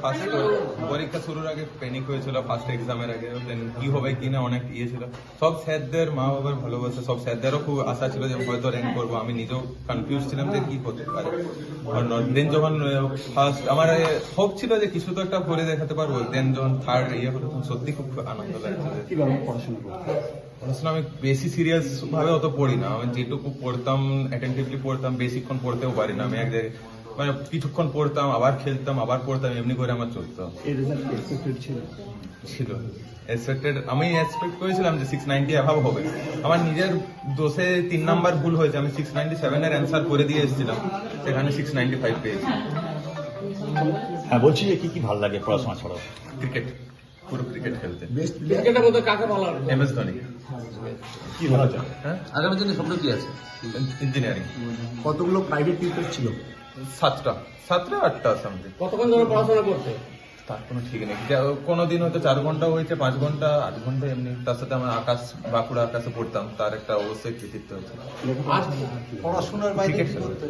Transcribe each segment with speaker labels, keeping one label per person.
Speaker 1: First পরীক্ষা শুরুর আগে প্যানিক হয়েছিল, ফার্স্ট এক্সামের আগে কি হবে কিনা অনেক ছিল। সব স্যারদের মা বাবার ভালোবাসে, সব স্যারদেরও খুব আশা ছিল যে হয়তো র্যাঙ্ক করবো। আমি নিজেও কনফিউজ ছিলাম যে কি হতে পারে। দেন যখন ফার্স্ট আমার হোপ ছিল যে কিছু তো একটা করে দেখাতে পারবো, দেন যখন থার্ড হলো তখন সত্যি খুব আনন্দ লাগছে। পড়াশোনা আমি বেশি সিরিয়াস ভাবে অত পড়ি না। আমি যেটুকু পড়তাম অ্যাটেন্টিভলি পড়তাম, বেশিক্ষণ পড়তেও পারি না। আমি এক জায়গায় মানে কিছুক্ষণ পড়তাম, আবার খেলতাম, আবার পড়তাম, এমনি করে আমার চলতো। ছিল এক্সপেক্টেড, আমি এক্সপেক্ট করেছিলাম যে 690 অ্যাভাব হবে। আমার নিজের দোষে 3 নাম্বার ভুল হয়েছে। আমি 697 এর অ্যান্সার করে দিয়ে এসেছিলাম, সেখানে 695 পেয়েছি।
Speaker 2: হ্যাঁ, বলছি যে কি ভালো লাগে পড়াশোনা ছাড়াও?
Speaker 1: ক্রিকেট, পুরো ক্রিকেট খেলতে।
Speaker 3: ক্রিকেটের মধ্যে কাকে ভালো লাগে?
Speaker 1: MS ধোনি।
Speaker 2: কি ভালো চান?
Speaker 1: হ্যাঁ,
Speaker 3: আগামী দিনে স্বপ্ন কি আছে?
Speaker 1: ইঞ্জিনিয়ারিং।
Speaker 4: কতগুলো প্রাইভেট টিউটর ছিল?
Speaker 1: 7টা 8টা সামথিং।
Speaker 3: কতক্ষণ ধরে পড়াশোনা করতে?
Speaker 1: তার কোনো ঠিক নেই, কোনোদিন হয়তো 4 ঘন্টা হয়েছে, 5 ঘন্টা, 8 ঘন্টা এমনি। তার সাথে আমার বাঁকুড়া আকাশে পড়তাম, তার একটা অবশ্যই কৃতিত্ব আছে।
Speaker 4: পড়াশোনার বাইরে
Speaker 1: ক্রিকেট
Speaker 4: কি
Speaker 1: খেলা,
Speaker 4: করতে?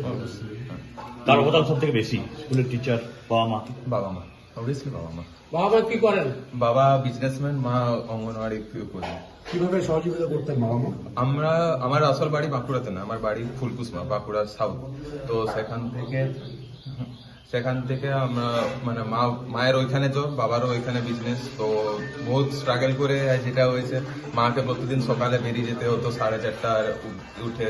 Speaker 2: কার অবদান সব থেকে বেশি? স্কুলের টিচার, বাবা মা?
Speaker 1: বাবা মা, অবভিয়াসলি বাবা মা।
Speaker 3: বাবা মা কি করেন?
Speaker 1: বাবা বিজনেসম্যান, মা অঙ্গনওয়াড়ি করি।
Speaker 4: কিভাবে সহযোগিতা করতেন বাবা মা?
Speaker 1: আমার আসল বাড়ি বাঁকুড়াতে না, আমার বাড়ি ফুলকুসমা, বাঁকুড়া সাউথ। তো সেখান থেকে আমরা মানে মায়ের ওইখানে জব, বাবারও ওইখানে বিজনেস। তো বহুত স্ট্রাগল করে যেটা হয়েছে, মাকে প্রতিদিন সকালে বেরিয়ে যেতে হতো 4:30 উঠে।